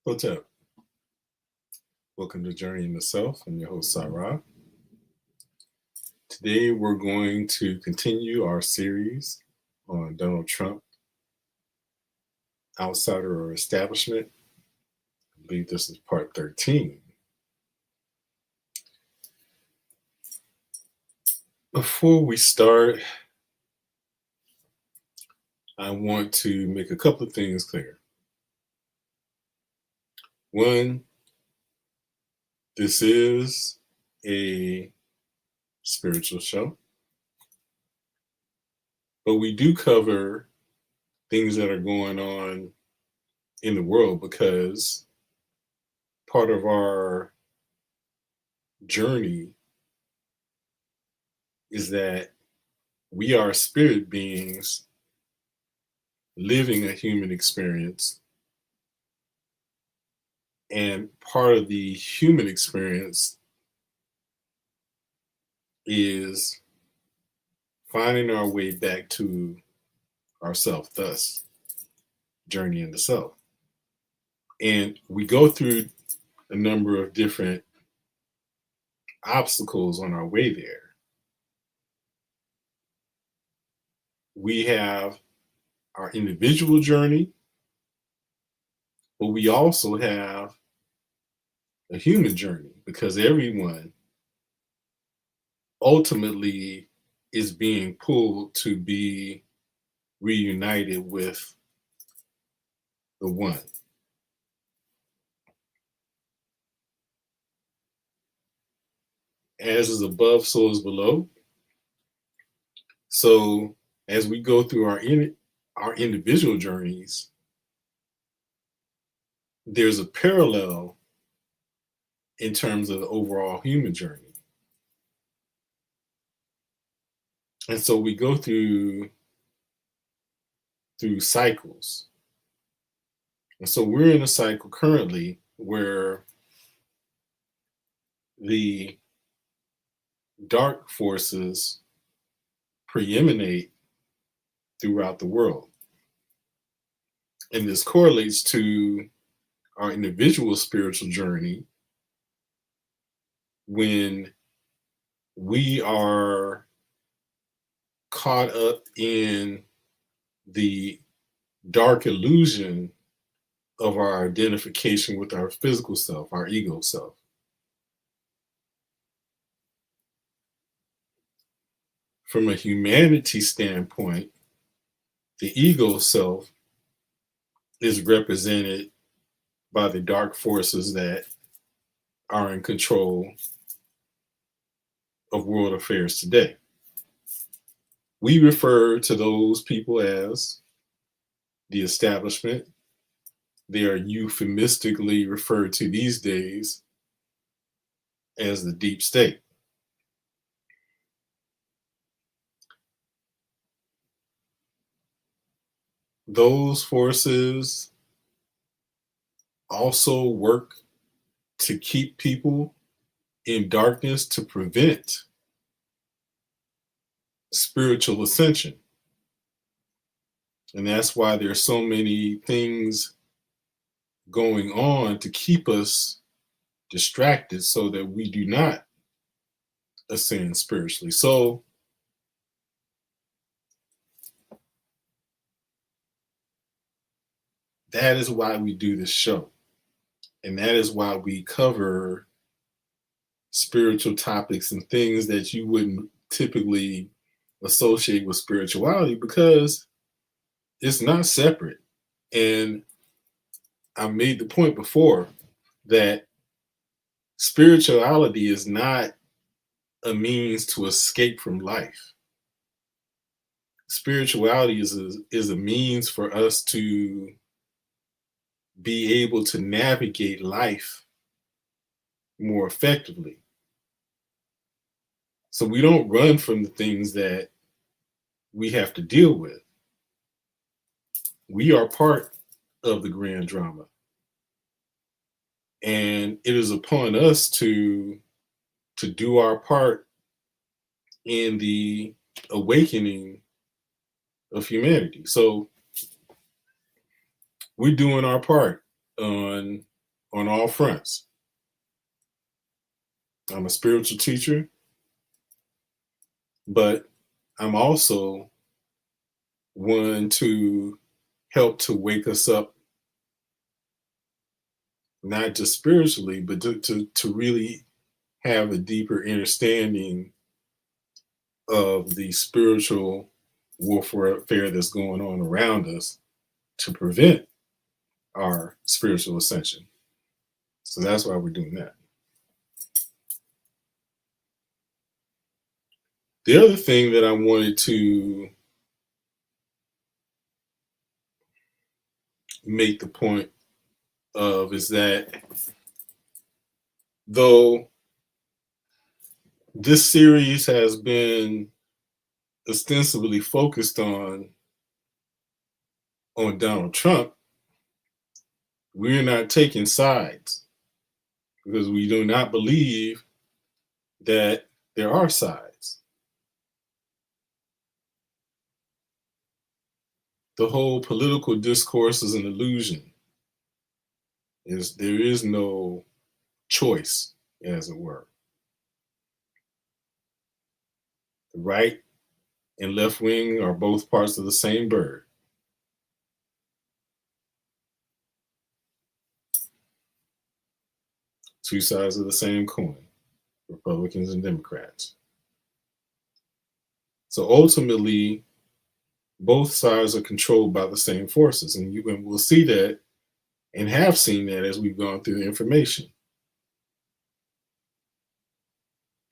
What's up? Welcome to Journey in the Self. I'm your host, Sarah. Today, we're going to continue our series on Donald Trump, outsider or establishment. I believe this is part 13. Before we start, I want to make a couple of things clear. One, this is a spiritual show, but we do cover things that are going on in the world because part of our journey is that we are spirit beings living a human experience. And part of the human experience is finding our way back to ourself, thus, journey into self. And we go through a number of different obstacles on our way there. We have our individual journey, but we also have a human journey because everyone ultimately is being pulled to be reunited with the one. As is above, so is below. So as we go through our individual journeys, there's a parallel in terms of the overall human journey. And so we go through cycles. And so we're in a cycle currently where the dark forces preeminate throughout the world. And this correlates to our individual spiritual journey when we are caught up in the dark illusion of our identification with our physical self, our ego self. From a humanity standpoint, the ego self is represented by the dark forces that are in control of world affairs today. We refer to those people as the establishment. They are euphemistically referred to these days as the deep state. Those forces also work to keep people in darkness to prevent spiritual ascension. And that's why there's so many things going on to keep us distracted so that we do not ascend spiritually. So that is why we do this show. And that is why we cover spiritual topics and things that you wouldn't typically associate with spirituality because it's not separate. And I made the point before that spirituality is not a means to escape from life. Spirituality is a means for us to be able to navigate life more effectively. So we don't run from the things that we have to deal with. We are part of the grand drama. And it is upon us to do our part in the awakening of humanity. So we're doing our part on on all fronts. I'm a spiritual teacher, but I'm also one to help to wake us up, not just spiritually, but to really have a deeper understanding of the spiritual warfare that's going on around us to prevent our spiritual ascension. So that's why we're doing that. The other thing that I wanted to make the point of is that though this series has been ostensibly focused on Donald Trump, we're not taking sides because we do not believe that there are sides. The whole political discourse is an illusion. There is no choice, as it were. The right and left wing are both parts of the same bird. Two sides of the same coin, Republicans and Democrats. So ultimately, both sides are controlled by the same forces. And we'll see that and have seen that as we've gone through the information.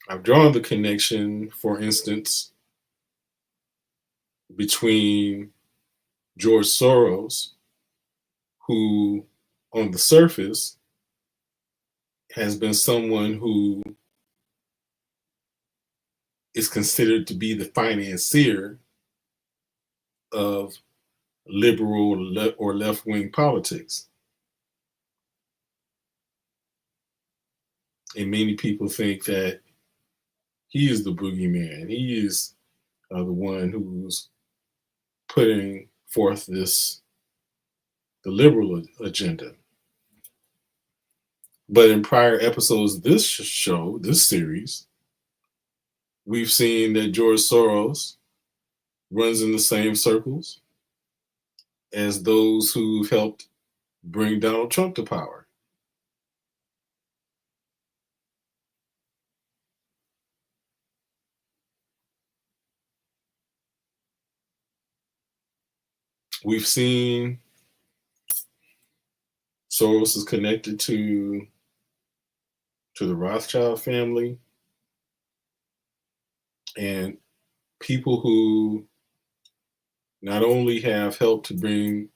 I've drawn the connection, for instance, between George Soros, who on the surface has been someone who is considered to be the financier of liberal or left-wing politics. And many people think that he is the boogeyman. He is the one who's putting forth the liberal agenda. But in prior episodes of this show, this series, we've seen that George Soros runs in the same circles as those who've helped bring Donald Trump to power. We've seen Soros is connected to the Rothschild family and people who not only have helped to bring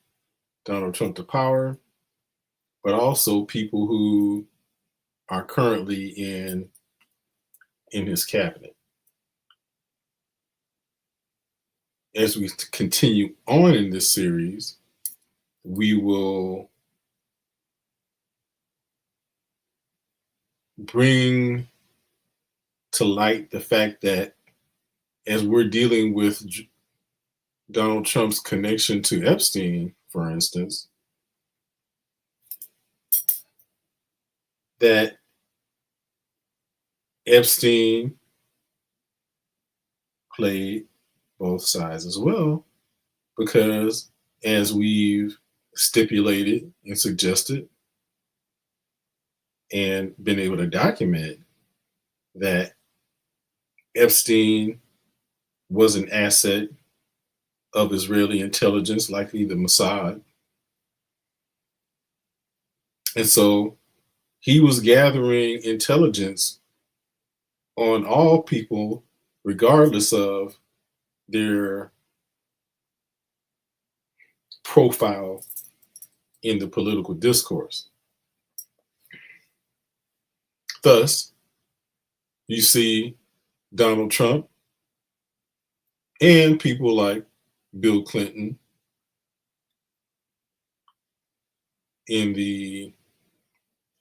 Donald Trump to power, but also people who are currently in his cabinet. As we continue on in this series, we will bring to light the fact that as we're dealing with Donald Trump's connection to Epstein, for instance, that Epstein played both sides as well, because as we've stipulated and suggested and been able to document, that Epstein was an asset of Israeli intelligence, likely the Mossad. And so he was gathering intelligence on all people, regardless of their profile in the political discourse. Thus, you see Donald Trump and people like Bill Clinton in the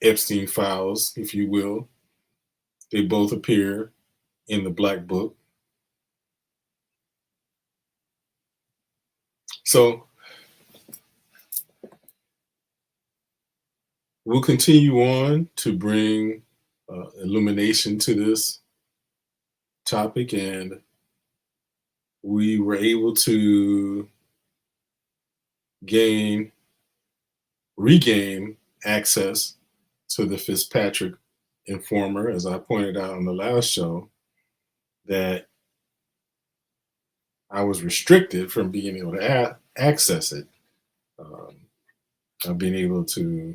Epstein files, if you will. They both appear in the Black Book. So We'll continue on to bring illumination to this topic, and we were able to gain, regain access to the Fitzpatrick Informer, as I pointed out on the last show, that I was restricted from being able to access it. Um, I've been able to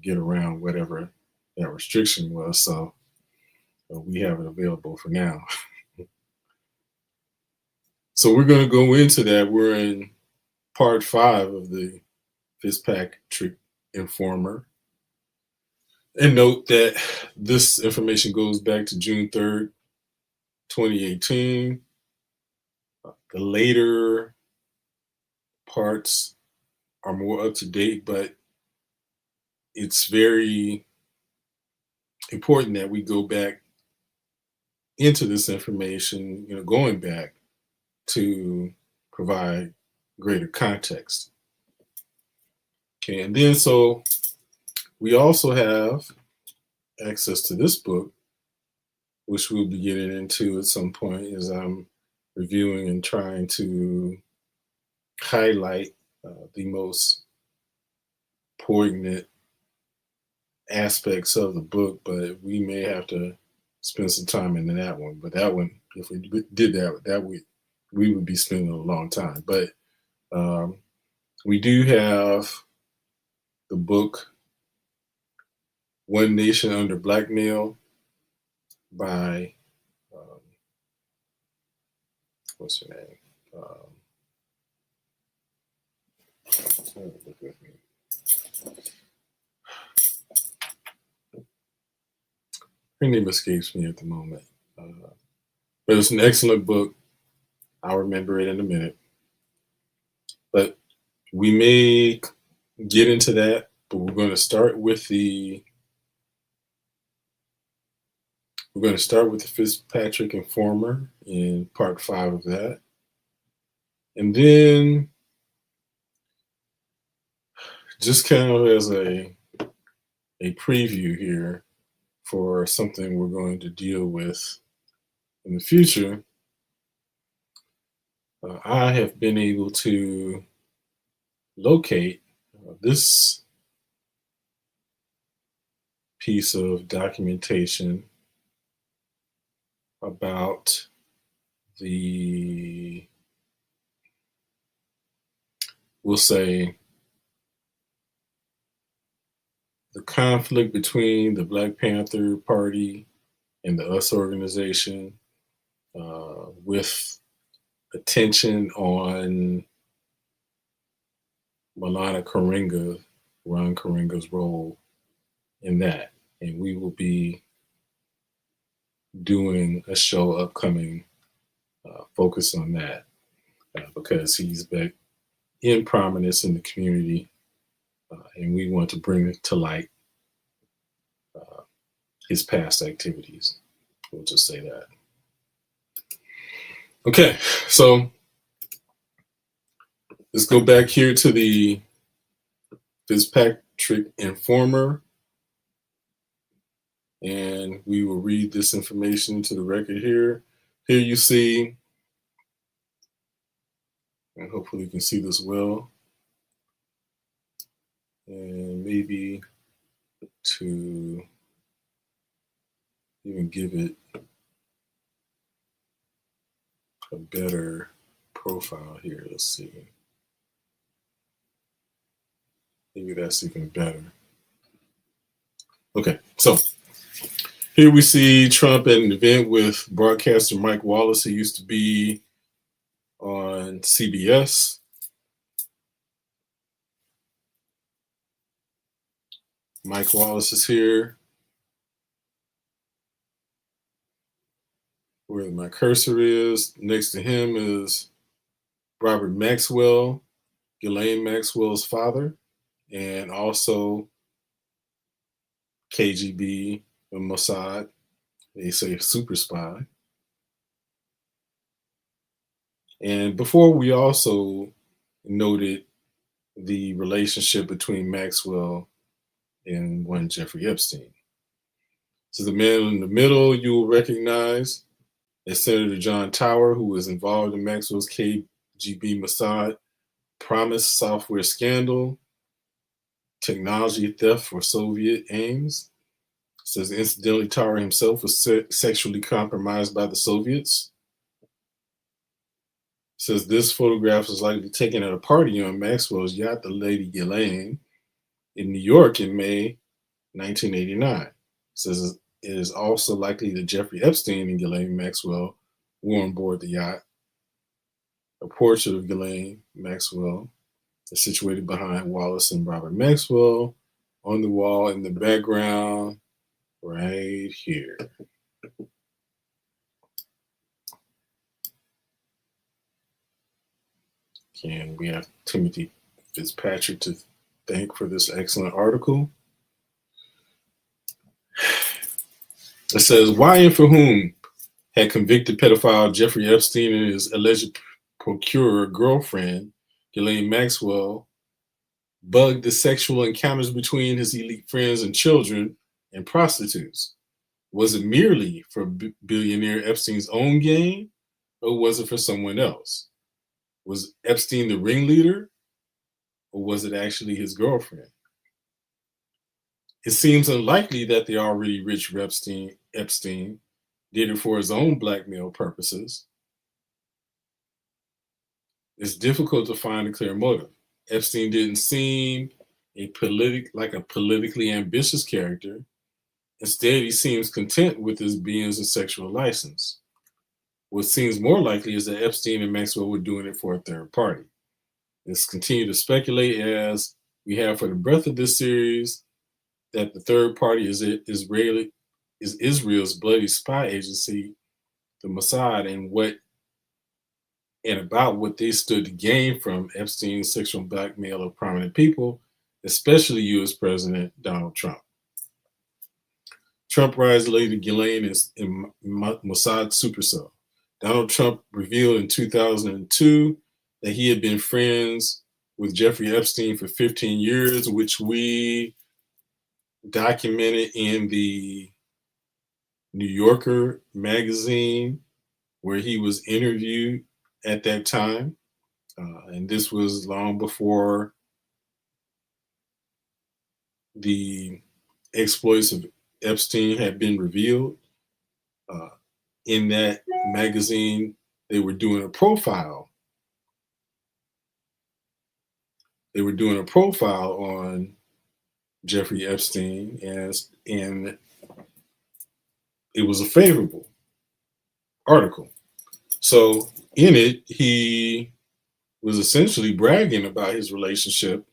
get around whatever that restriction was, so we have it available for now. So we're going to go into that. We're in part 5 of the Fitzpatrick Informer. And note that this information goes back to June 3rd, 2018. The later parts are more up to date, but it's very important that we go back into this information, going back to provide greater context. Okay, and then so we also have access to this book, which we'll be getting into at some point as I'm reviewing and trying to highlight the most poignant aspects of the book, but we may have to spend some time into that one. But that one, if we did that we would be spending a long time. But we do have the book One Nation Under Blackmail by what's her name? Her name escapes me at the moment. But it's an excellent book. I'll remember it in a minute. But we may get into that, but we're going to start with the Fitzpatrick Informer in part 5 of that. And then just kind of as a preview here for something we're going to deal with in the future, I have been able to locate this piece of documentation about we'll say, the conflict between the Black Panther Party and the US organization, with attention on Ron Karenga's role in that. And we will be doing a show upcoming focus on that because he's back in prominence in the community, and we want to bring to light his past activities. We'll just say that. Okay, so let's go back here to the Fitzpatrick Informer, and we will read this information to the record here. Here you see, and hopefully you can see this well, and maybe to even give it a better profile here. Let's see. Maybe that's even better. Okay, so here we see Trump at an event with broadcaster Mike Wallace, who used to be on CBS. Mike Wallace is here. Where my cursor is, next to him is Robert Maxwell, Ghislaine Maxwell's father, and also KGB and Mossad. They say a super spy. And before, we also noted the relationship between Maxwell and one Jeffrey Epstein. So the man in the middle you will recognize is Senator John Tower, who was involved in Maxwell's KGB Mossad Promise software scandal, technology theft for Soviet aims. It says incidentally, Tower himself was sexually compromised by the Soviets. It says this photograph was likely taken at a party on Maxwell's yacht, the Lady Ghislaine, in New York in May 1989. It says it is also likely that Jeffrey Epstein and Ghislaine Maxwell were on board the yacht. A portrait of Ghislaine Maxwell is situated behind Wallace and Robert Maxwell on the wall in the background right here. And we have Timothy Fitzpatrick to thank for this excellent article. It says, why and for whom had convicted pedophile Jeffrey Epstein and his alleged procurer girlfriend, Ghislaine Maxwell, bugged the sexual encounters between his elite friends and children and prostitutes? Was it merely for billionaire Epstein's own gain, or was it for someone else? Was Epstein the ringleader, or was it actually his girlfriend? It seems unlikely that the already rich Epstein did it for his own blackmail purposes. It's difficult to find a clear motive. Epstein didn't seem like a politically ambitious character. Instead, he seems content with his being a sexual license. What seems more likely is that Epstein and Maxwell were doing it for a third party. Let's continue to speculate, as we have for the breadth of this series, that the third party is Israel's bloody spy agency, the Mossad, and about what they stood to gain from Epstein's sexual blackmail of prominent people, especially U.S. President Donald Trump. Trump rides Lady Ghislaine in Mossad supercell. Donald Trump revealed in 2002 that he had been friends with Jeffrey Epstein for 15 years, which we documented in the New Yorker magazine, where he was interviewed at that time. And this was long before the exploits of Epstein had been revealed. In that magazine, they were doing a profile. They were doing a profile on Jeffrey Epstein, and it was a favorable article. So in it, he was essentially bragging about his relationship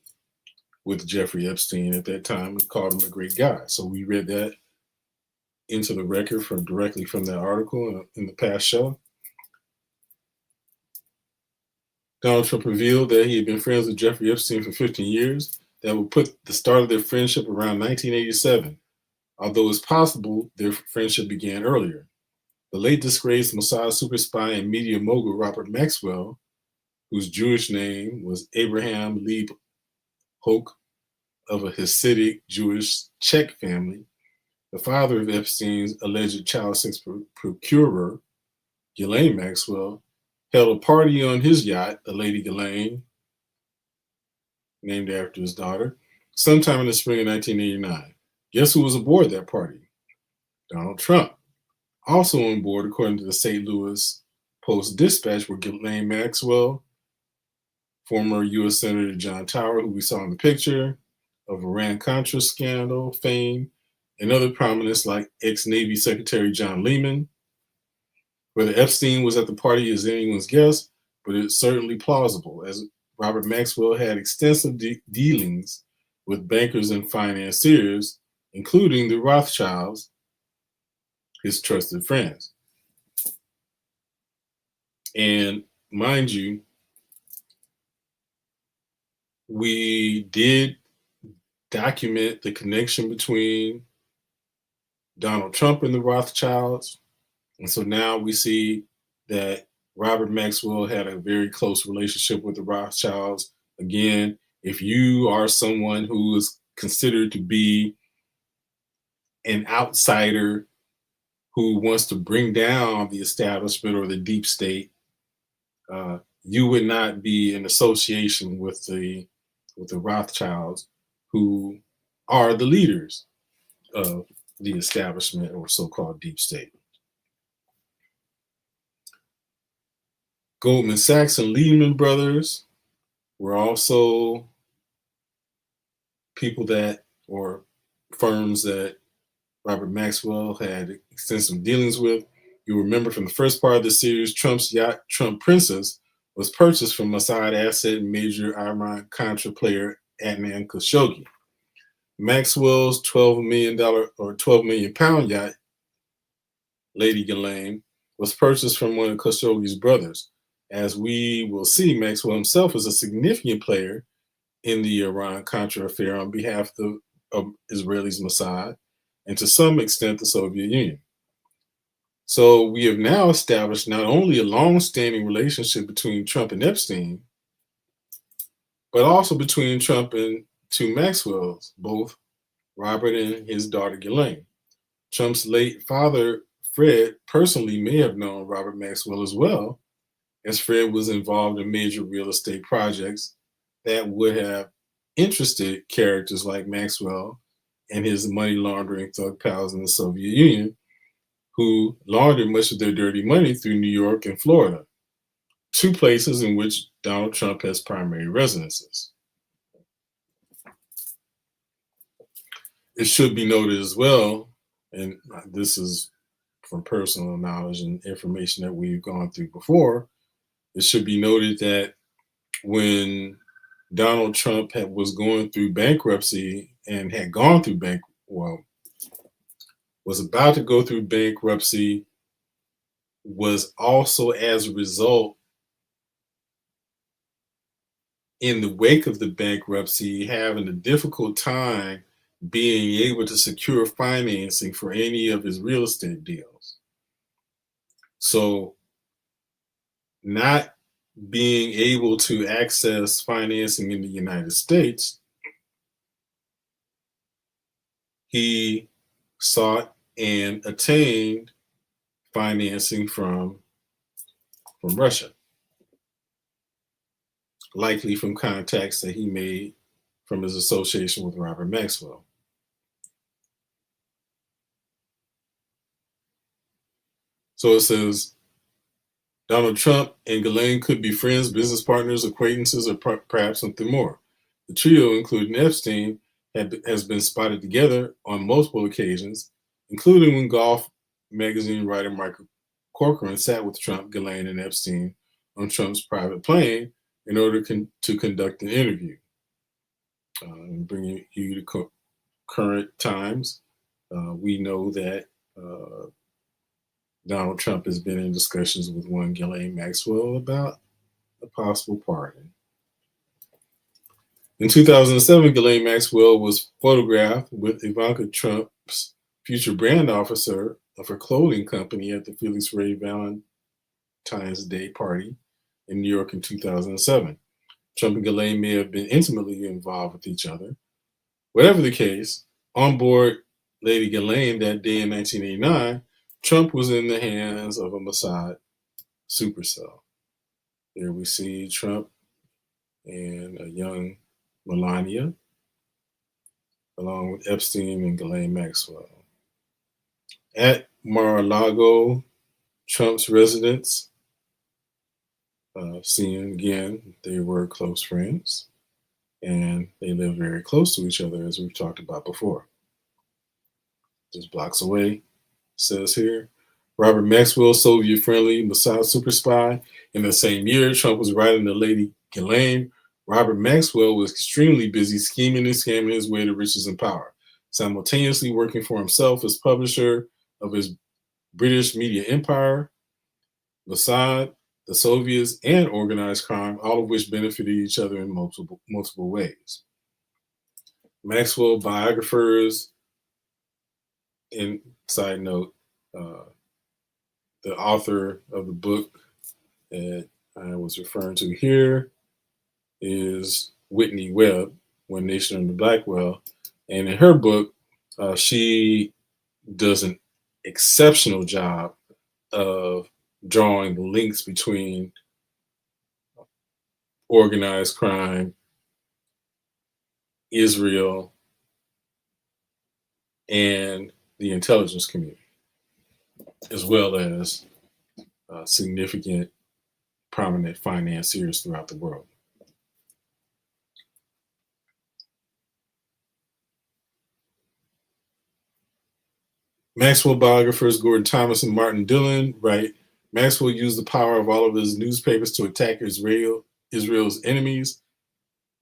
with Jeffrey Epstein at that time and called him a great guy. So we read that into the record directly from that article in the past show. Donald Trump revealed that he had been friends with Jeffrey Epstein for 15 years. That would put the start of their friendship around 1987, although it's possible their friendship began earlier. The late disgraced Mossad super spy and media mogul Robert Maxwell, whose Jewish name was Abraham Leib Hoke, of a Hasidic Jewish Czech family, the father of Epstein's alleged child sex procurer, Ghislaine Maxwell, held a party on his yacht, the Lady Ghislaine, named after his daughter, sometime in the spring of 1989. Guess who was aboard that party? Donald Trump. Also on board, according to the St. Louis Post-Dispatch, were Ghislaine Maxwell, former U.S. Senator John Tower, who we saw in the picture, of Iran-Contra scandal fame, and other prominents like ex-Navy Secretary John Lehman. Whether Epstein was at the party is anyone's guess, but it's certainly plausible, as Robert Maxwell had extensive dealings with bankers and financiers, including the Rothschilds, his trusted friends. And mind you, we did document the connection between Donald Trump and the Rothschilds. And so now we see that Robert Maxwell had a very close relationship with the Rothschilds. Again, if you are someone who is considered to be an outsider who wants to bring down the establishment or the deep state, you would not be in association with the Rothschilds, who are the leaders of the establishment or so-called deep state. Goldman Sachs and Lehman Brothers were also people that, or firms that Robert Maxwell had extensive dealings with. You remember from the first part of the series, Trump's yacht, Trump Princess, was purchased from Mossad asset and major Iran-Contra player Adnan Khashoggi. Maxwell's $12 million or 12 million pound yacht, Lady Ghislaine, was purchased from one of Khashoggi's brothers. As we will see, Maxwell himself is a significant player in the Iran-Contra affair on behalf of Israelis Mossad and to some extent the Soviet Union. So we have now established not only a long-standing relationship between Trump and Epstein, but also between Trump and two Maxwells, both Robert and his daughter Ghislaine. Trump's late father, Fred, personally may have known Robert Maxwell as well, as Fred was involved in major real estate projects that would have interested characters like Maxwell and his money laundering thug pals in the Soviet Union, who laundered much of their dirty money through New York and Florida, two places in which Donald Trump has primary residences. It should be noted as well, and this is from personal knowledge and information that we've gone through before, it should be noted that when Donald Trump was going through bankruptcy and had gone through was about to go through bankruptcy, was also as a result, in the wake of the bankruptcy, having a difficult time being able to secure financing for any of his real estate deals. So not being able to access financing in the United States, he sought and attained financing from Russia, likely from contacts that he made from his association with Robert Maxwell. So it says, Donald Trump and Ghislaine could be friends, business partners, acquaintances, or perhaps something more. The trio, including Epstein, has been spotted together on multiple occasions, including when Golf magazine writer Michael Corcoran sat with Trump, Ghislaine, and Epstein on Trump's private plane in order to conduct an interview. And bringing you to current times, we know that Donald Trump has been in discussions with one Ghislaine Maxwell about a possible pardon. In 2007, Ghislaine Maxwell was photographed with Ivanka Trump's future brand officer of her clothing company at the Felix Ray Valentine's Day party in New York in 2007. Trump and Ghislaine may have been intimately involved with each other. Whatever the case, on board Lady Ghislaine that day in 1989, Trump was in the hands of a Mossad supercell. Here we see Trump and a young Melania, along with Epstein and Ghislaine Maxwell. At Mar-a-Lago, Trump's residence, seeing again, they were close friends and they lived very close to each other, as we've talked about before. Just blocks away, says here. Robert Maxwell, Soviet-friendly Mossad super spy. In the same year, Trump was writing to Lady Ghislaine. Robert Maxwell was extremely busy scheming and scamming his way to riches and power, simultaneously working for himself as publisher of his British media empire, Mossad, the Soviets, and organized crime, all of which benefited each other in multiple ways. Maxwell biographers, and side note, the author of the book that I was referring to here is Whitney Webb, One Nation Under Blackwell. And in her book, she does an exceptional job of drawing the links between organized crime, Israel, and the intelligence community, as well as significant, prominent financiers throughout the world. Maxwell biographers Gordon Thomas and Martin Dillon write Maxwell used the power of all of his newspapers to attack Israel's enemies,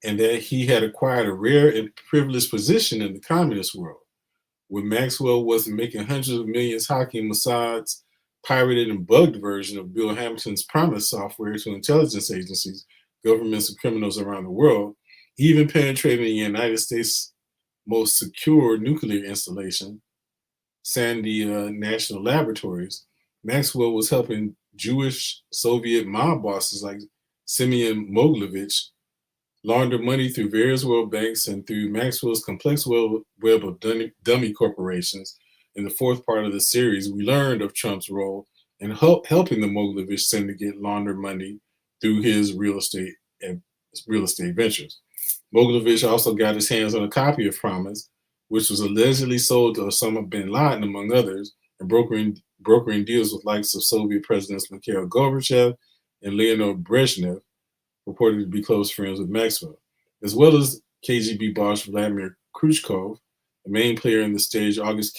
and that he had acquired a rare and privileged position in the communist world. When Maxwell wasn't making hundreds of millions hacking Mossad's pirated and bugged version of Bill Hamilton's Promise software to intelligence agencies, governments, and criminals around the world, even penetrating the United States' most secure nuclear installation, Sandia National Laboratories, Maxwell was helping Jewish Soviet mob bosses like Simeon Mogilevich launder money through various world banks and through Maxwell's complex web of dummy corporations. In the fourth part of the series, we learned of Trump's role in helping the Mogilevich syndicate launder money through his real estate ventures. Mogilevich also got his hands on a copy of Promise, which was allegedly sold to Osama bin Laden, among others, and brokering deals with likes of Soviet presidents Mikhail Gorbachev and Leonid Brezhnev, reported to be close friends with Maxwell, as well as KGB boss Vladimir Khrushchev, the main player in the staged August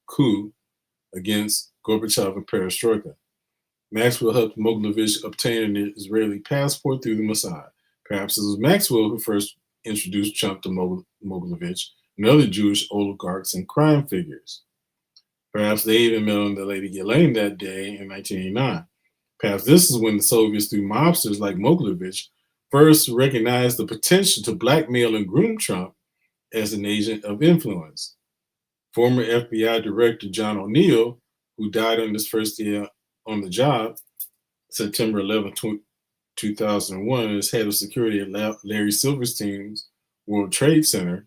coup against Gorbachev and Perestroika. Maxwell helped Mogilevich obtain an Israeli passport through the Mossad. Perhaps it was Maxwell who first introduced Trump to Mogilevich and other Jewish oligarchs and crime figures. Perhaps they even met on the Lady Ghislaine that day in 1989. Perhaps this is when the Soviets, through mobsters like Mogilevich, first recognized the potential to blackmail and groom Trump as an agent of influence. Former FBI Director John O'Neill, who died on his first day on the job, September 11, 2001, as head of security at Larry Silverstein's World Trade Center,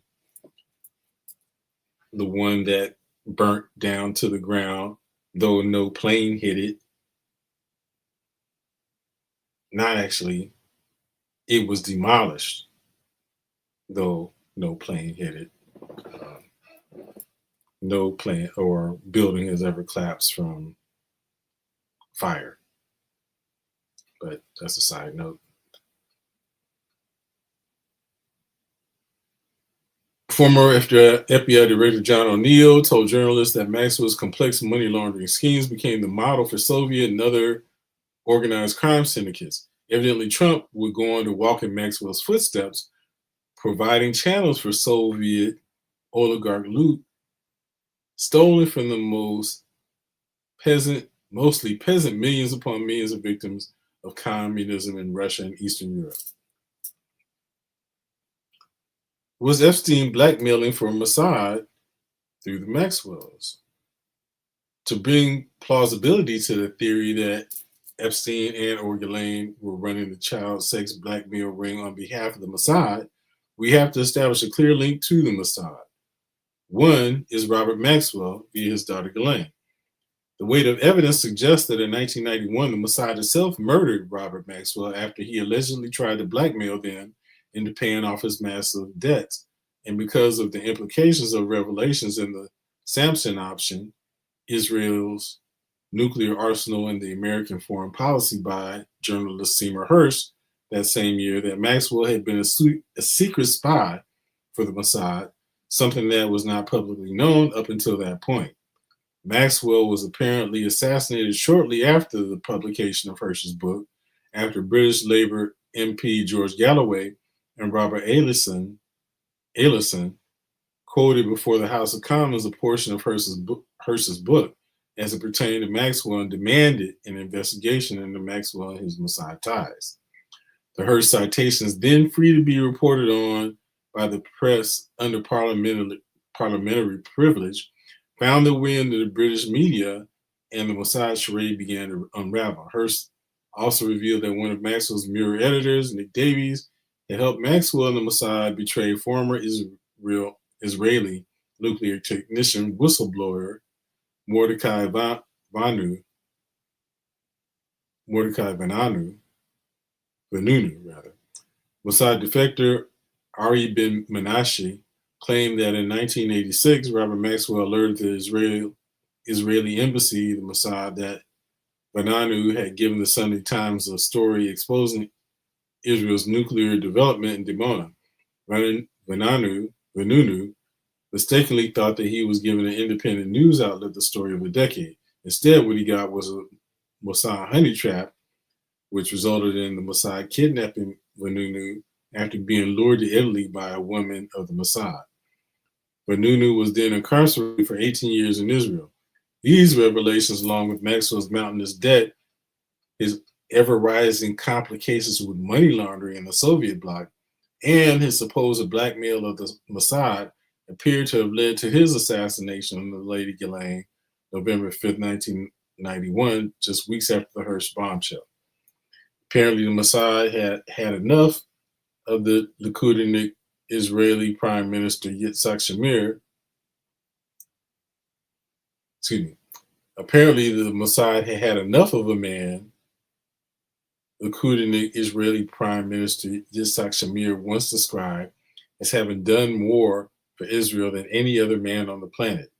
the one that burnt down to the ground, though no plane hit it. Not actually, it was demolished, though no plane hit it. No plane or building has ever collapsed from fire. But that's a side note. Former FBI Director John O'Neill told journalists that Maxwell's complex money laundering schemes became the model for Soviet and other organized crime syndicates. Evidently, Trump would go on to walk in Maxwell's footsteps, providing channels for Soviet oligarch loot stolen from the mostly peasant millions upon millions of victims of communism in Russia and Eastern Europe. Was Epstein blackmailing for Mossad through the Maxwells? To bring plausibility to the theory that Epstein and or Ghislaine were running the child sex blackmail ring on behalf of the Mossad, we have to establish a clear link to the Mossad. One is Robert Maxwell via his daughter Ghislaine. The weight of evidence suggests that in 1991, the Mossad itself murdered Robert Maxwell after he allegedly tried to blackmail them into paying off his massive debts. And because of the implications of revelations in the Samson option, Israel's nuclear arsenal and the American foreign policy by journalist Seymour Hersh that same year, that Maxwell had been a secret spy for the Mossad, something that was not publicly known up until that point. Maxwell was apparently assassinated shortly after the publication of Hersh's book, after British Labour MP George Galloway and Robert Alison quoted before the House of Commons a portion of Hersh's book as it pertained to Maxwell and demanded an investigation into Maxwell and his Mossad ties. The Hersh citations, then free to be reported on by the press under parliamentary privilege, found their way into the British media, and the Mossad charade began to unravel. Hersh also revealed that one of Maxwell's Mirror editors, Nick Davies, had helped Maxwell and the Mossad betray former Israeli nuclear technician whistleblower Mordecai Vanu, Mordecai Vanunu rather. Mossad defector Ari Ben Menashe claimed that in 1986, Robert Maxwell alerted the Israeli embassy, the Mossad, that Vanunu had given the Sunday Times a story exposing Israel's nuclear development in Dimona. Vanunu mistakenly thought that he was giving an independent news outlet the story of a decade. Instead, what he got was a Mossad honey trap, which resulted in the Mossad kidnapping Vanunu after being lured to Italy by a woman of the Mossad. Vanunu was then incarcerated for 18 years in Israel. These revelations, along with Maxwell's mountainous debt, his ever-rising complications with money laundering in the Soviet bloc, and his supposed blackmail of the Mossad, appear to have led to his assassination of Lady Ghislaine, November 5th, 1991, just weeks after the Hirsch bombshell. Apparently, the Mossad had enough of the Likudinik Israeli Prime Minister Yitzhak Shamir. Excuse me. Apparently, the Mossad had enough of a man, Likudinik Israeli Prime Minister Yitzhak Shamir once described as having done more for Israel than any other man on the planet.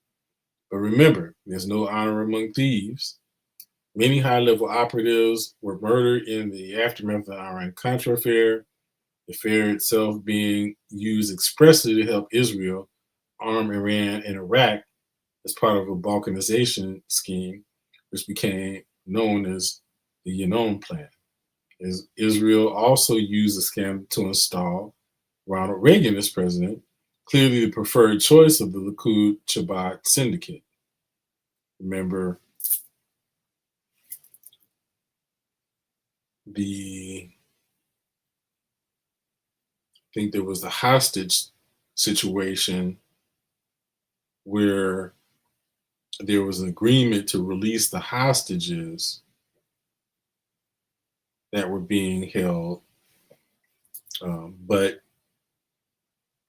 But remember, there's no honor among thieves. Many high-level operatives were murdered in the aftermath of the Iran-Contra affair, the affair itself being used expressly to help Israel arm Iran and Iraq as part of a balkanization scheme, which became known as the Yanon Plan. As Israel also used the scandal to install Ronald Reagan as president, clearly the preferred choice of the Likud Shabbat syndicate. Remember, I think there was the hostage situation where there was an agreement to release the hostages that were being held, but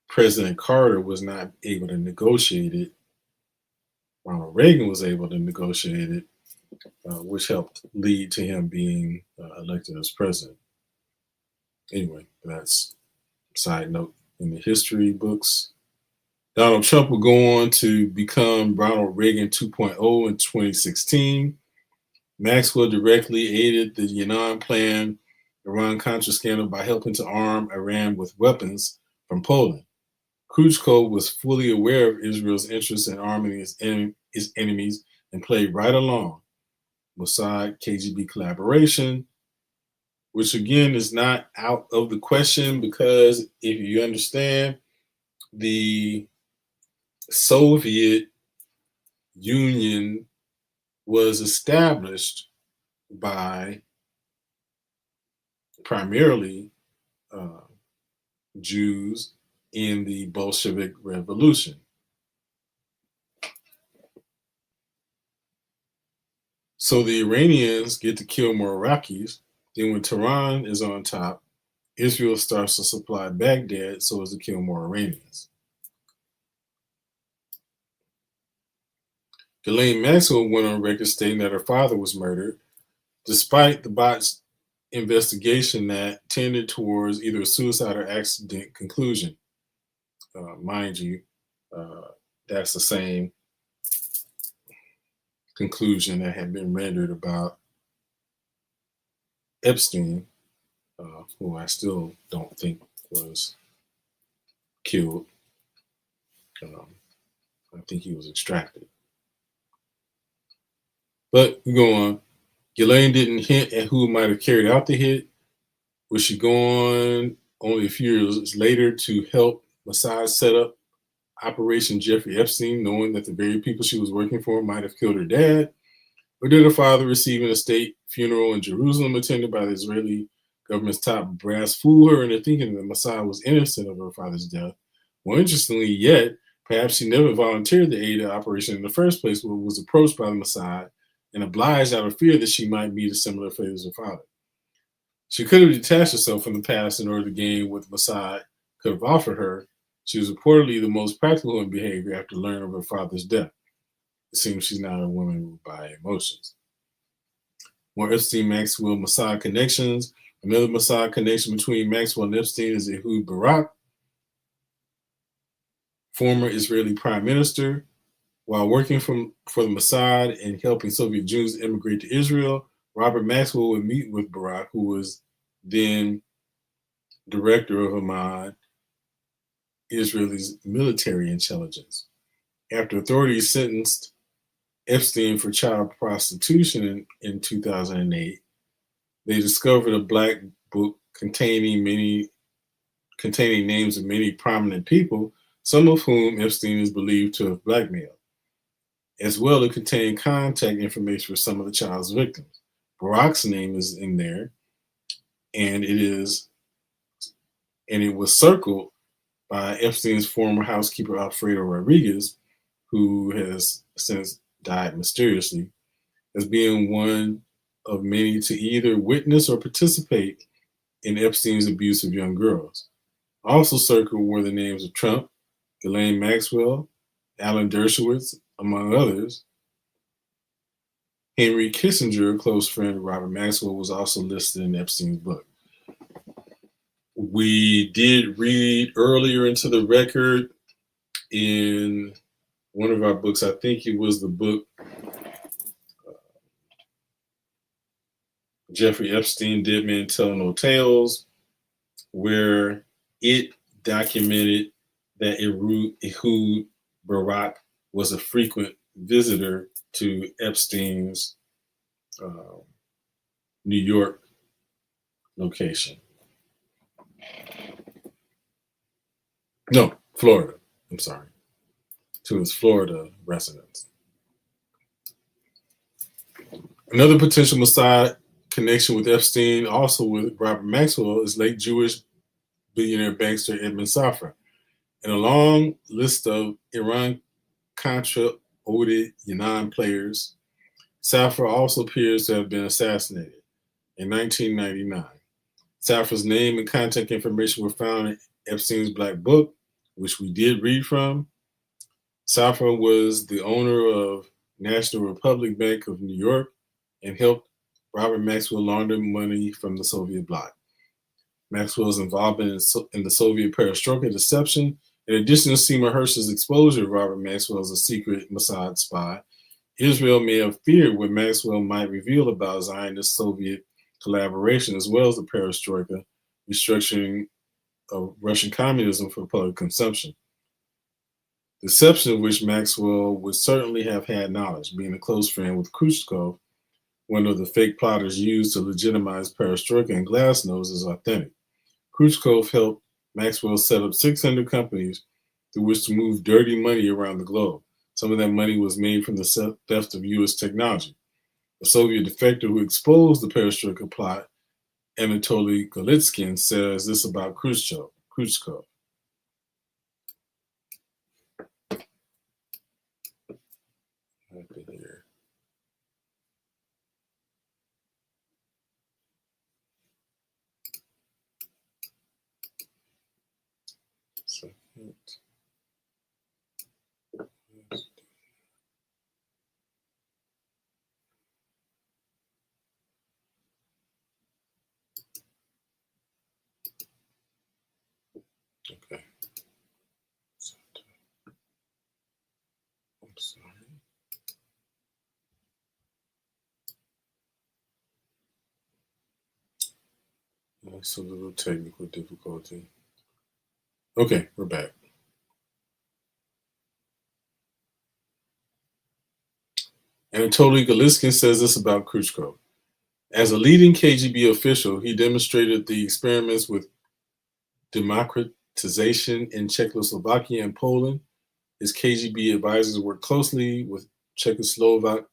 President Carter was not able to negotiate it. Ronald Reagan was able to negotiate it, which helped lead to him being elected as president. Anyway, that's a side note in the history books. Donald Trump will go on to become Ronald Reagan 2.0 in 2016. Maxwell directly aided the Yanon Plan Iran-Contra scandal by helping to arm Iran with weapons from Poland. Khrushchev was fully aware of Israel's interest in arming its enemies and played right along. Mossad KGB collaboration, which again is not out of the question because if you understand, the Soviet Union was established by primarily Jews in the Bolshevik Revolution. So the Iranians get to kill more Iraqis. Then when Tehran is on top, Israel starts to supply Baghdad so as to kill more Iranians. Ghislaine Maxwell went on record stating that her father was murdered, despite the botched investigation that tended towards either a suicide or accident conclusion. Mind you, that's the same conclusion that had been rendered about Epstein, who I still don't think was killed. I think he was extracted. But we go on. Ghislaine didn't hint at who might have carried out the hit. Was she gone only a few years later to help Mossad set up Operation Jeffrey Epstein, knowing that the very people she was working for might have killed her dad? Or did her father receiving a state funeral in Jerusalem attended by the Israeli government's top brass fool her into thinking that Mossad was innocent of her father's death? More interestingly yet, perhaps she never volunteered to aid the operation in the first place, but was approached by the Mossad and obliged out of fear that she might meet a similar fate as her father. She could have detached herself from the past in order to gain what Mossad could have offered her, She was reportedly the most practical in behavior after learning of her father's death. It seems she's not a woman moved by emotions. More Epstein Maxwell Mossad connections. Another Mossad connection between Maxwell and Epstein is Ehud Barak, former Israeli prime minister. While working for the Mossad and helping Soviet Jews immigrate to Israel, Robert Maxwell would meet with Barak, who was then director of Ahmad, Israel's military intelligence. After authorities sentenced Epstein for child prostitution in 2008, they discovered a black book containing names of many prominent people, some of whom Epstein is believed to have blackmailed, as well as contain contact information for some of the child's victims. Barak's name is in there, and it was circled by Epstein's former housekeeper Alfredo Rodriguez, who has since died mysteriously, as being one of many to either witness or participate in Epstein's abuse of young girls. Also circled were the names of Trump, Ghislaine Maxwell, Alan Dershowitz, among others. Henry Kissinger, a close friend of Robert Maxwell, was also listed in Epstein's book. We did read earlier into the record in one of our books, I think it was the book Jeffrey Epstein, Dead Men Tell No Tales, where it documented that Ehud Barak was a frequent visitor to Epstein's New York location. No, Florida. I'm sorry. To his Florida residence. Another potential Mossad connection with Epstein, also with Robert Maxwell, is late Jewish billionaire bankster Edmund Safra. In a long list of Iran-Contra Oded Yanan players, Safra also appears to have been assassinated in 1999. Safra's name and contact information were found in Epstein's Black Book, which we did read from. Safra was the owner of National Republic Bank of New York and helped Robert Maxwell launder money from the Soviet bloc. Maxwell's involvement in the Soviet perestroika deception, in addition to Seymour Hersh's exposure of Robert Maxwell as a secret Mossad spy, Israel may have feared what Maxwell might reveal about Zionist-Soviet collaboration, as well as the perestroika restructuring of Russian communism for public consumption. Deception of which Maxwell would certainly have had knowledge, being a close friend with Khrushchev, one of the fake plotters used to legitimize perestroika and glasnost as authentic. Khrushchev helped Maxwell set up 600 companies through which to move dirty money around the globe. Some of that money was made from the theft of U.S. technology. The Soviet defector who exposed the perestroika plot, Anatoly Golitsyn, says this about Khrushchev. Here. Second. Okay. I'm sorry. It's a little technical difficulty. Okay, we're back. Anatoly Golitsyn says this about Khrushchev. As a leading KGB official, he demonstrated the experiments with democratization in Czechoslovakia and Poland. His KGB advisors worked closely with Czechoslovak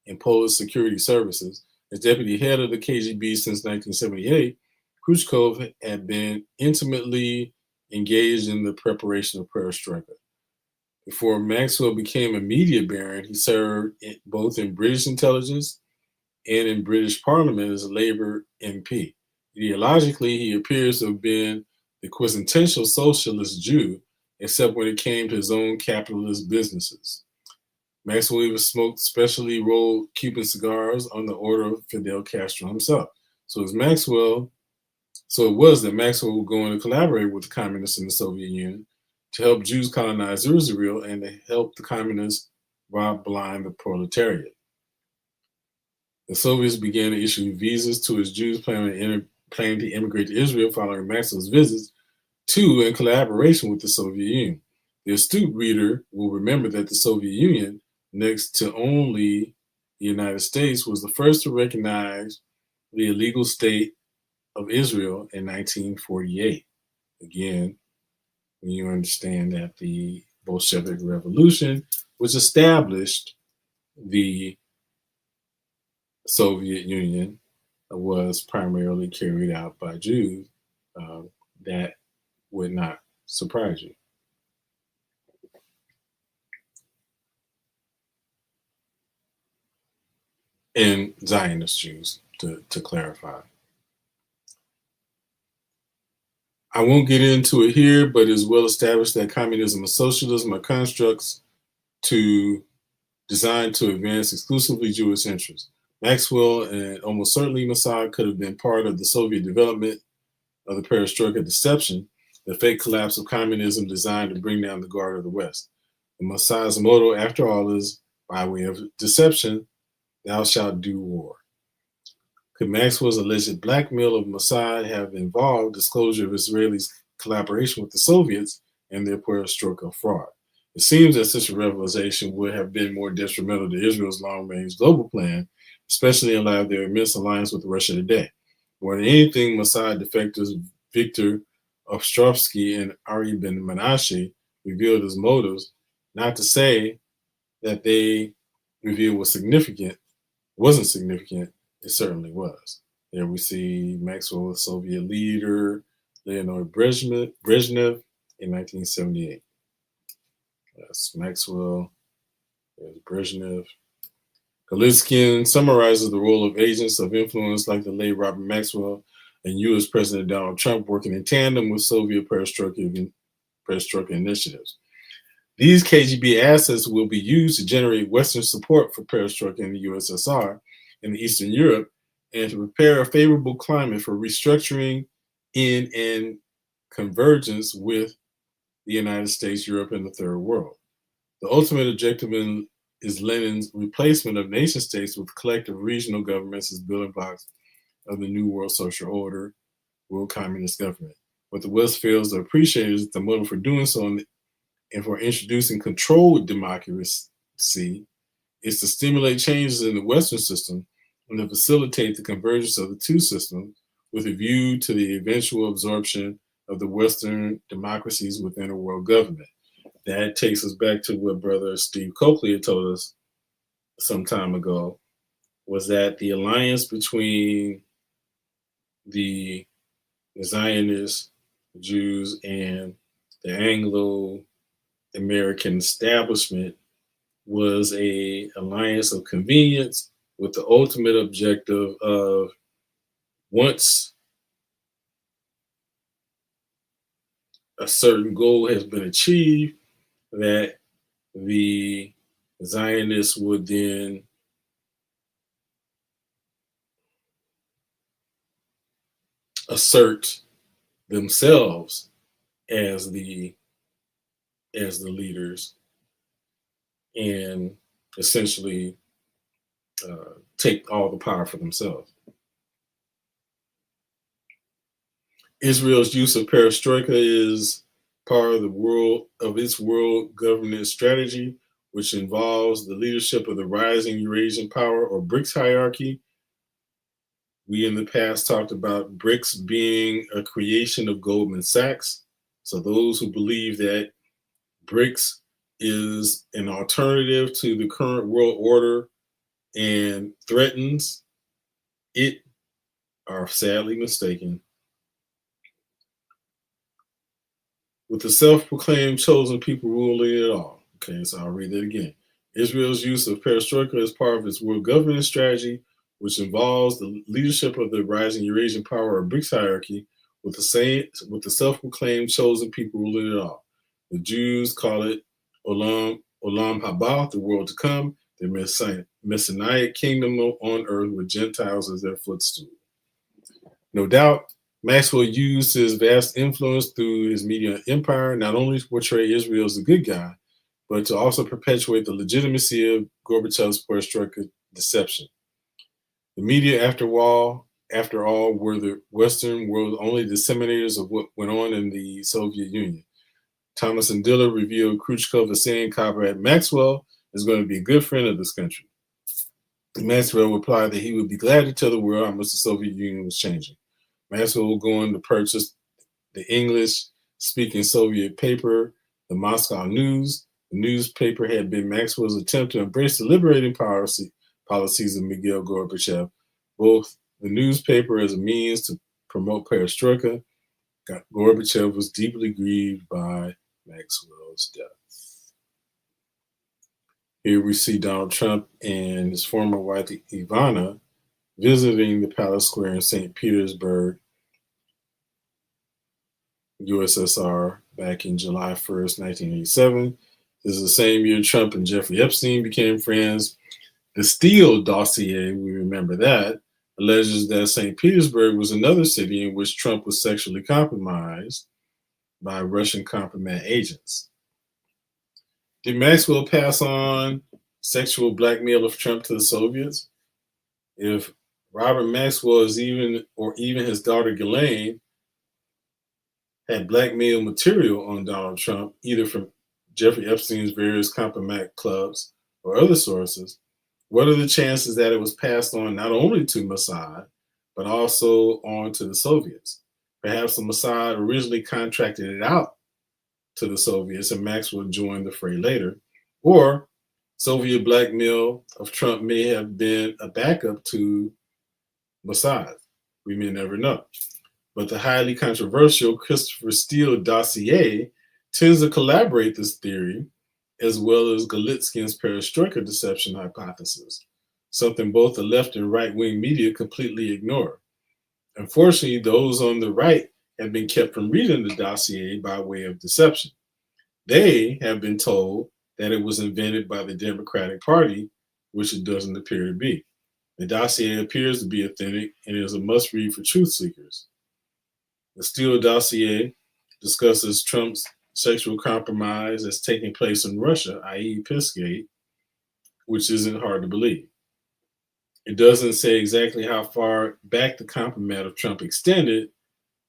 and Polish security services. As deputy head of the KGB since 1978, Khrushchev had been intimately engaged in the preparation of perestroika. Before Maxwell became a media baron, he served both in British intelligence and in British Parliament as a Labour MP. Ideologically, he appears to have been the quintessential socialist Jew, except when it came to his own capitalist businesses. Maxwell even smoked specially rolled Cuban cigars on the order of Fidel Castro himself. So it's Maxwell. So it was that Maxwell would go on to collaborate with the communists in the Soviet Union to help Jews colonize Israel and to help the communists rob blind the proletariat. The Soviets began to issue visas to its Jews planning to immigrate to Israel following Maxwell's visits to in collaboration with the Soviet Union. The astute reader will remember that the Soviet Union, next to only the United States, was the first to recognize the illegal state of Israel in 1948. Again, when you understand that the Bolshevik Revolution, which established the Soviet Union, was primarily carried out by Jews, that would not surprise you. And Zionist Jews, to clarify. I won't get into it here, but it's well established that communism and socialism are constructs designed to advance exclusively Jewish interests. Maxwell and almost certainly Mossad could have been part of the Soviet development of the perestroika deception, the fake collapse of communism designed to bring down the guard of the West. The Mossad's motto, after all, is by way of deception, thou shalt do war. Could Maxwell's alleged blackmail of Mossad have involved disclosure of Israelis' collaboration with the Soviets and their perestroika fraud? It seems that such a revelation would have been more detrimental to Israel's long-range global plan, especially in light of their immense alliance with Russia today. More than anything, Mossad defectors Viktor Ostrovsky and Ari Ben Menashe revealed his motives, not to say that they revealed wasn't significant. It certainly was. There we see Maxwell, a Soviet leader, Leonid Brezhnev in 1978. That's Maxwell, there's Brezhnev. Galitskin summarizes the role of agents of influence like the late Robert Maxwell and U.S. President Donald Trump working in tandem with Soviet perestroika initiatives. These KGB assets will be used to generate Western support for perestroika in the USSR and Eastern Europe and to prepare a favorable climate for restructuring in and convergence with the United States, Europe, and the Third World. The ultimate objective is Lenin's replacement of nation states with collective regional governments as building blocks of the New World Social Order, World Communist Government. What the West fails to appreciate is the motive for doing so and for introducing controlled democracy is to stimulate changes in the Western system and to facilitate the convergence of the two systems with a view to the eventual absorption of the Western democracies within a world government. That takes us back to what Brother Steve Coakley had told us some time ago, was that the alliance between the Zionist Jews and the Anglo-American establishment was a alliance of convenience with the ultimate objective of once a certain goal has been achieved, that the Zionists would then assert themselves as the leaders and essentially take all the power for themselves. Israel's use of perestroika is part of its world governance strategy, which involves the leadership of the rising Eurasian power or BRICS hierarchy. We in the past talked about BRICS being a creation of Goldman Sachs. So those who believe that BRICS is an alternative to the current world order and threatens it are sadly mistaken. With the self-proclaimed chosen people ruling it all. Okay, so I'll read that again. Israel's use of perestroika is part of its world governance strategy, which involves the leadership of the rising Eurasian power or BRICS hierarchy with the self-proclaimed chosen people ruling it all. The Jews call it Olam Haba, the world to come, the Messianic kingdom on earth with Gentiles as their footstool. No doubt, Maxwell used his vast influence through his media empire not only to portray Israel as a good guy, but to also perpetuate the legitimacy of Gorbachev's perestroika deception. The media, after all, were the Western world's only disseminators of what went on in the Soviet Union. Thomas and Diller revealed Khrushchev as saying Comrade Maxwell is going to be a good friend of this country. Maxwell replied that he would be glad to tell the world how much the Soviet Union was changing. Maxwell will go on to purchase the English-speaking Soviet paper, the Moscow News. The newspaper had been Maxwell's attempt to embrace the liberating policies of Mikhail Gorbachev, both the newspaper as a means to promote perestroika. Gorbachev was deeply grieved by Maxwell's death. Here we see Donald Trump and his former wife Ivana visiting the Palace Square in St. Petersburg, USSR, back in July 1st, 1987. This is the same year Trump and Jeffrey Epstein became friends. The Steele dossier, we remember that, alleges that St. Petersburg was another city in which Trump was sexually compromised by Russian compromat agents. Did Maxwell pass on sexual blackmail of Trump to the Soviets? If Robert Maxwell even his daughter Ghislaine had blackmail material on Donald Trump, either from Jeffrey Epstein's various compromat clubs or other sources, what are the chances that it was passed on not only to Mossad, but also on to the Soviets? Perhaps the Mossad originally contracted it out to the Soviets and Maxwell joined the fray later, or Soviet blackmail of Trump may have been a backup to Mossad. We may never know. But the highly controversial Christopher Steele dossier tends to collaborate this theory, as well as Golitskin's perestroika deception hypothesis, something both the left and right-wing media completely ignore. Unfortunately, those on the right have been kept from reading the dossier by way of deception. They have been told that it was invented by the Democratic Party, which it doesn't appear to be. The dossier appears to be authentic and is a must-read for truth seekers. The Steele dossier discusses Trump's sexual compromise as taking place in Russia, i.e. Pissgate, which isn't hard to believe. It doesn't say exactly how far back the compromat of Trump extended,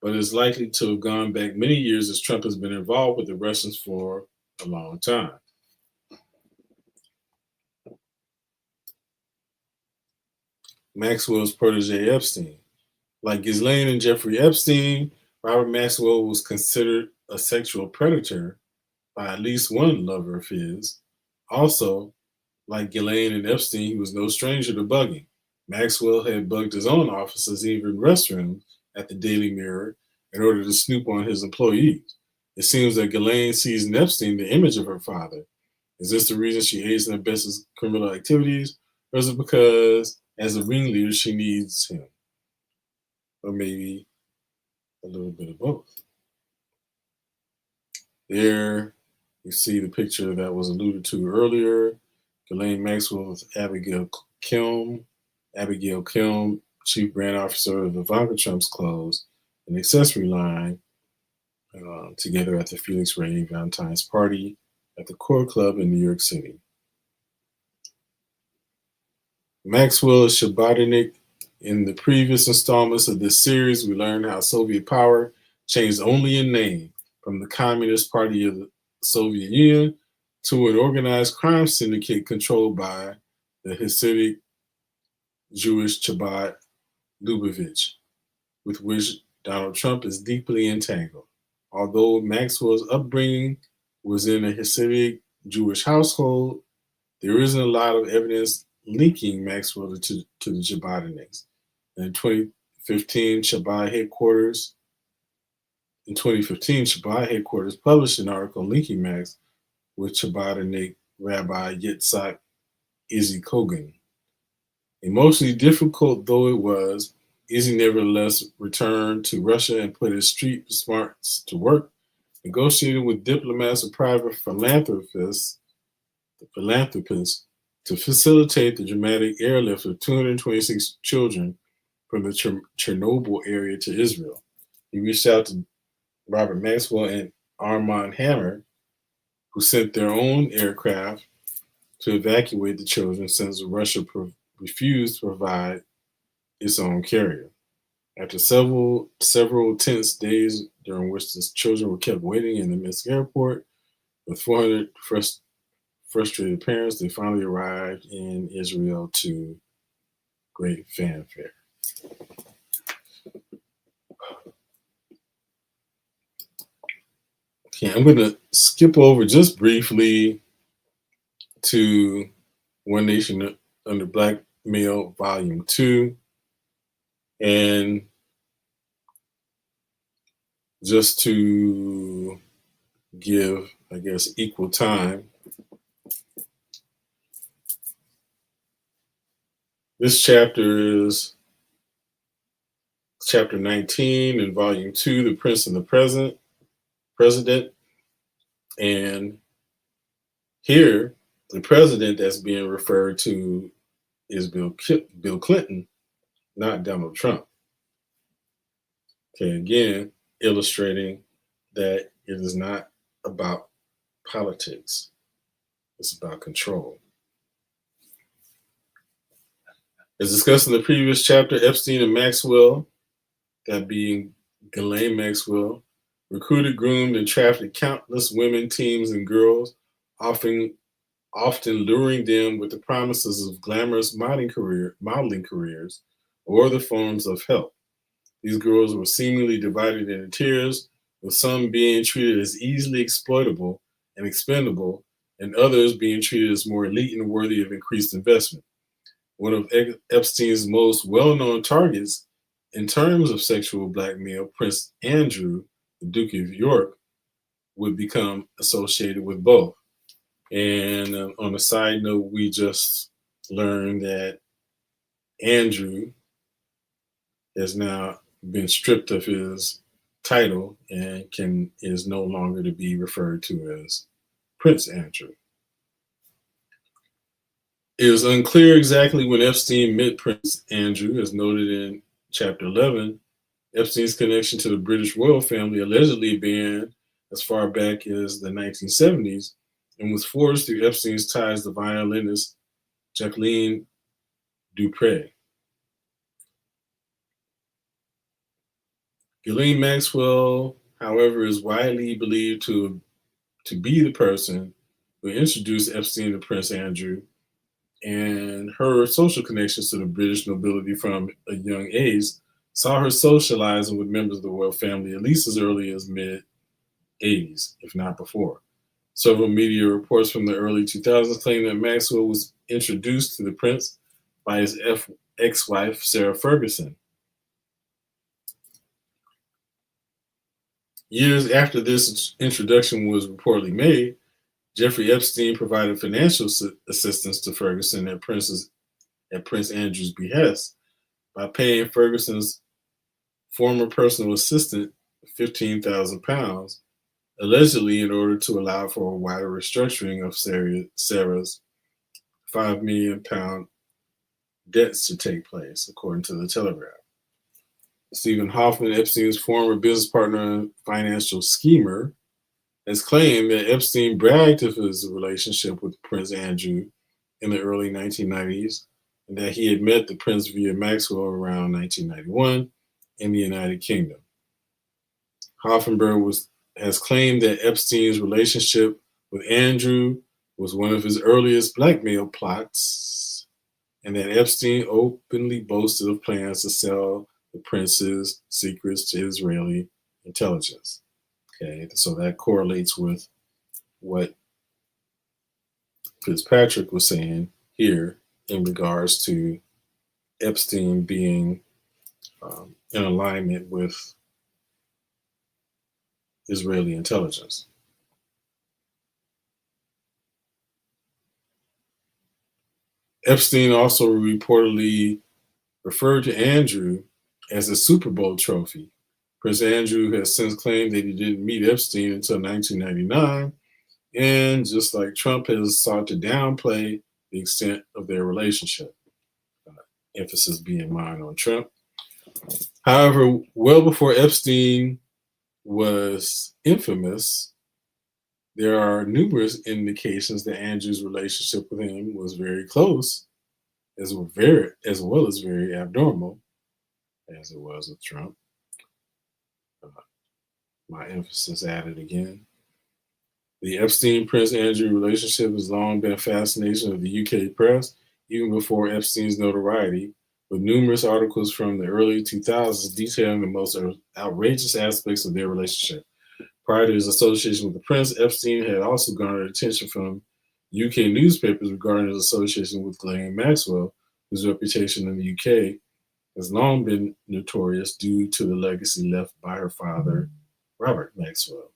but is likely to have gone back many years as Trump has been involved with the Russians for a long time. Maxwell's protege Epstein. Like Ghislaine and Jeffrey Epstein, Robert Maxwell was considered a sexual predator by at least one lover of his. Also, like Ghislaine and Epstein, he was no stranger to bugging. Maxwell had bugged his own offices, even restrooms, at the Daily Mirror in order to snoop on his employees. It seems that Ghislaine sees in Epstein the image of her father. Is this the reason she aids and abets his criminal activities, or is it because, as a ringleader, she needs him? Or maybe a little bit of both. There you see the picture that was alluded to earlier. Ghislaine Maxwell with Abigail Kilm, chief brand officer of Ivanka Trump's clothes, an accessory line, together at the Felix Ray Valentine's party at the Core Club in New York City. Maxwell is Shabatinik. In the previous installments of this series, we learned how Soviet power changed only in name from the Communist Party of the Soviet Union to an organized crime syndicate controlled by the Hasidic Jewish Chabad Lubavitch, with which Donald Trump is deeply entangled. Although Maxwell's upbringing was in a Hasidic Jewish household, there isn't a lot of evidence linking Maxwell to the Chabadniks. In 2015, Chabad headquarters published an article linking Max with Chabadnik Rabbi Yitzhak Izzy Kogan. Emotionally difficult though it was, Izzy nevertheless returned to Russia and put his street smarts to work negotiated with diplomats and private philanthropists to facilitate the dramatic airlift of 226 children from the Chernobyl area to Israel. He reached out to Robert Maxwell and Armand Hammer, who sent their own aircraft to evacuate the children since Russia refused to provide its own carrier. After several tense days during which the children were kept waiting in the Minsk airport with 400 frustrated parents, they finally arrived in Israel to great fanfare. Okay, I'm going to skip over just briefly to One Nation Under Black Male, Volume 2, and just to give, I guess, equal time. This chapter is chapter 19 in volume 2, The Prince and the President. And here, the president that's being referred to is Bill Clinton, not Donald Trump. Okay, again, illustrating that it is not about politics, it's about control. As discussed in the previous chapter, Epstein and Maxwell, that being Ghislaine Maxwell, recruited, groomed, and trafficked countless women, teens, and girls, often luring them with the promises of glamorous modeling careers or the forms of help. These girls were seemingly divided into tiers, with some being treated as easily exploitable and expendable, and others being treated as more elite and worthy of increased investment. One of Epstein's most well-known targets in terms of sexual blackmail, Prince Andrew, the Duke of York, would become associated with both. And on a side note, we just learned that Andrew has now been stripped of his title and is no longer to be referred to as Prince Andrew. It is unclear exactly when Epstein met Prince Andrew, as noted in Chapter 11. Epstein's connection to the British royal family allegedly began as far back as the 1970s and was forged through Epstein's ties to violinist Jacqueline Dupre. Ghislaine Maxwell, however, is widely believed to be the person who introduced Epstein to Prince Andrew, and her social connections to the British nobility from a young age saw her socializing with members of the royal family at least as early as mid-80s, if not before. Several media reports from the early 2000s claim that Maxwell was introduced to the prince by his ex-wife, Sarah Ferguson. Years after this introduction was reportedly made, Jeffrey Epstein provided financial assistance to Ferguson at Prince Andrew's behest by paying Ferguson's former personal assistant £15,000, allegedly in order to allow for a wider restructuring of Sarah's £5 million debts to take place, according to the Telegraph. Stephen Hoffman, Epstein's former business partner and financial schemer, has claimed that Epstein bragged of his relationship with Prince Andrew in the early 1990s and that he had met the prince via Maxwell around 1991 in the United Kingdom. Hoffenberg has claimed that Epstein's relationship with Andrew was one of his earliest blackmail plots, and that Epstein openly boasted of plans to sell the prince's secrets to Israeli intelligence. Okay, so that correlates with what Fitzpatrick was saying here in regards to Epstein being in alignment with Israeli intelligence. Epstein also reportedly referred to Andrew as a Super Bowl trophy Prince Andrew has since claimed that he didn't meet Epstein until 1999, and just like Trump has sought to downplay the extent of their relationship, emphasis being mine on Trump. However, well before Epstein was infamous, there are numerous indications that Andrew's relationship with him was very close, as well as very abnormal, as it was with Trump. Uh, my emphasis added again. The Epstein Prince Andrew relationship has long been a fascination of the UK press, even before Epstein's notoriety, with numerous articles from the early 2000s detailing the most outrageous aspects of their relationship. Prior to his association with the prince, Epstein had also garnered attention from UK newspapers regarding his association with Ghislaine Maxwell, whose reputation in the UK has long been notorious due to the legacy left by her father, Robert Maxwell.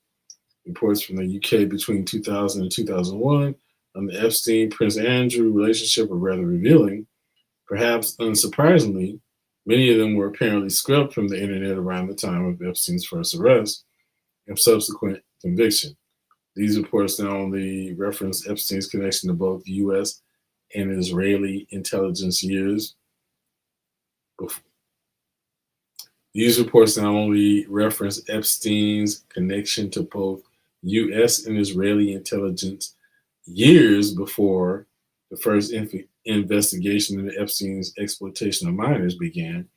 Reports from the UK between 2000 and 2001 on the Epstein Prince Andrew relationship were rather revealing. Perhaps unsurprisingly, many of them were apparently scrubbed from the internet around the time of Epstein's first arrest and subsequent conviction. These reports not only reference Epstein's connection to both U.S. and Israeli intelligence years. These reports not only reference Epstein's connection to both U.S. and Israeli intelligence years before the first investigation into Epstein's exploitation of minors began,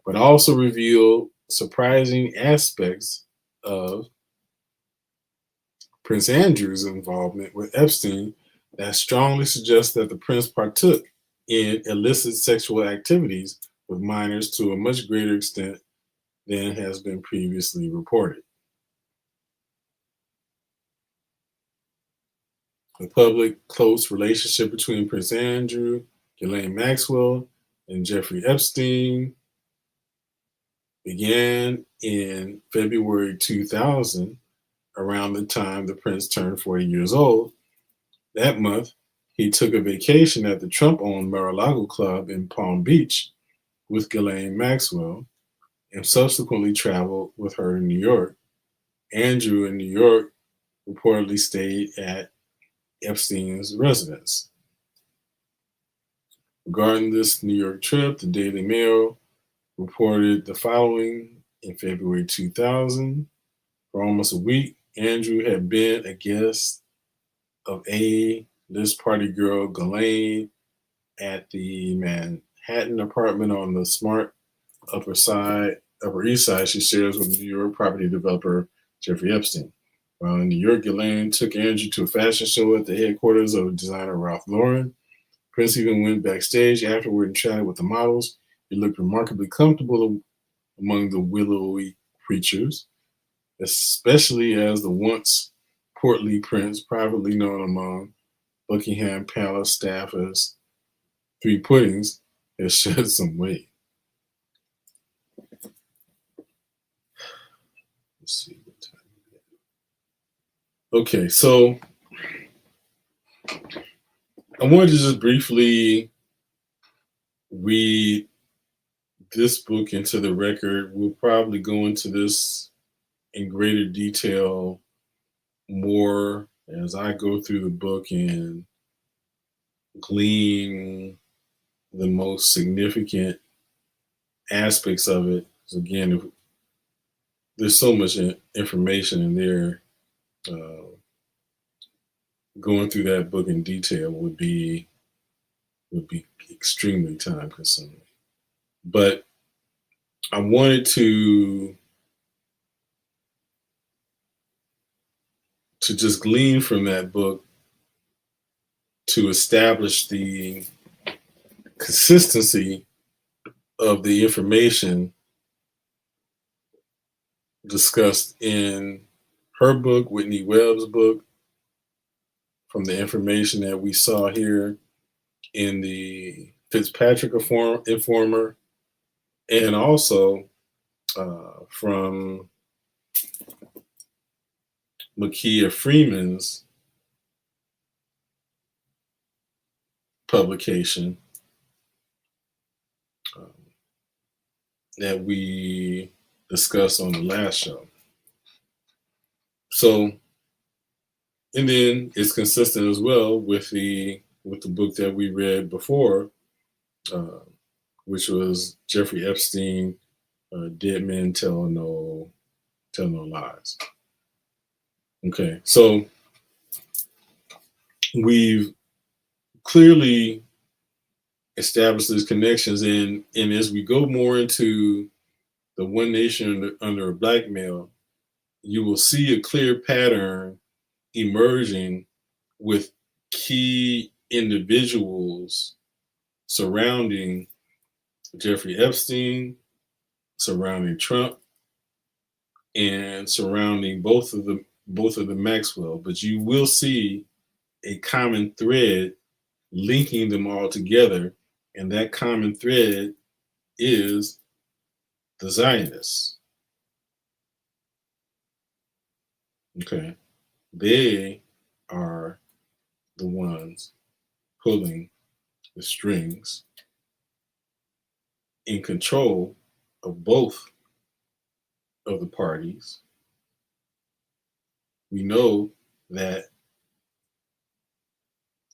but also reveal surprising aspects of Prince Andrew's involvement with Epstein that strongly suggests that the prince partook in illicit sexual activities with minors to a much greater extent than has been previously reported. The public close relationship between Prince Andrew, Ghislaine Maxwell, and Jeffrey Epstein began in February 2000, around the time the prince turned 40 years old. That month, he took a vacation at the Trump-owned Mar-a-Lago Club in Palm Beach with Ghislaine Maxwell and subsequently traveled with her to New York. Andrew in New York reportedly stayed at Epstein's residence. Regarding this New York trip, the Daily Mail reported the following in February 2000. For almost a week, Andrew had been a guest of A-list party girl Ghislaine at the Manhattan apartment on the smart Upper East Side she shares with New York property developer Jeffrey Epstein. While in New York, Ghislaine took Andrew to a fashion show at the headquarters of designer Ralph Lauren. Prince even went backstage afterward and chatted with the models. He looked remarkably comfortable among the willowy creatures, especially as the once portly prince, privately known among Buckingham Palace staff as Three Puddings, has shed some weight. Let's see what time it is. Okay, so I wanted to just briefly read this book into the record. We'll probably go into this in greater detail more as I go through the book and glean the most significant aspects of it. So again, there's so much information in there. Going through that book in detail would be extremely time consuming. But I wanted to just glean from that book to establish the consistency of the information discussed in her book, Whitney Webb's book, from the information that we saw here in the Fitzpatrick Informer, and also from Makia Freeman's publication um, that we discussed on the last show. So, and then it's consistent as well with the book that we read before, uh, which was Jeffrey Epstein, Dead Men Tell No Lies. Okay, so we've clearly established these connections, and as we go more into the one nation under a black male, you will see a clear pattern emerging with key individuals surrounding Jeffrey Epstein, surrounding Trump, and surrounding both of the Maxwell. But you will see a common thread linking them all together, and that common thread is the Zionists. Okay, they are the ones pulling the strings, in control of both of the parties. We know that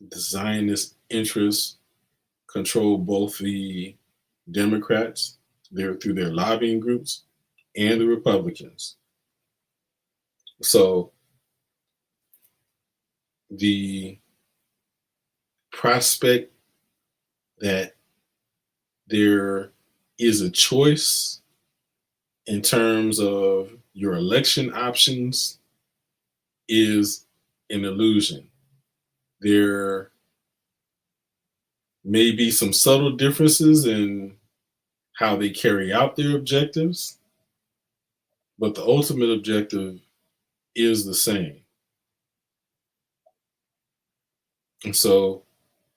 the Zionist interests control both the Democrats through their lobbying groups and the Republicans. So the prospect that there is a choice in terms of your election options is an illusion. There may be some subtle differences in how they carry out their objectives, but the ultimate objective is the same. And so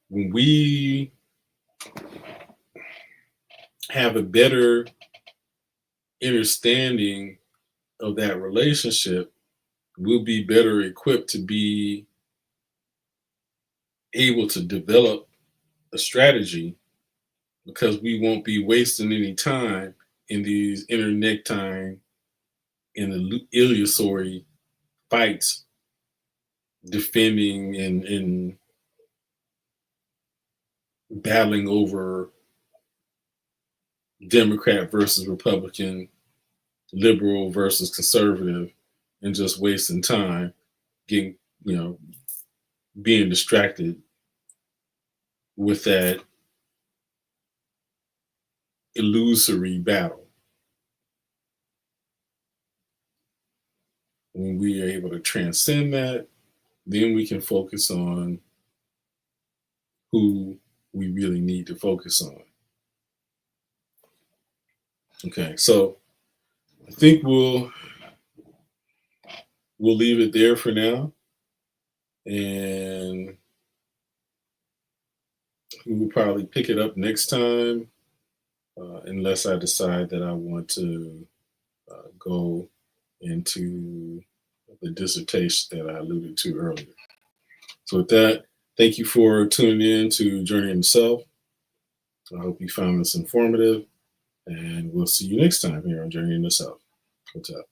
when we have a better understanding of that relationship, we'll be better equipped to be able to develop a strategy, because we won't be wasting any time in these internecine and illusory fights defending and battling over Democrat versus Republican, liberal versus conservative, and just wasting time getting, being distracted with that illusory battle. When we are able to transcend that, then we can focus on who we really need to focus on. Okay, so I think we'll leave it there for now, and we will probably pick it up next time, unless I decide that I want to go into the dissertation that I alluded to earlier. So with that, thank you for tuning in to Journey in the Self. I hope you found this informative, and we'll see you next time here on Journey in the Self. What's up?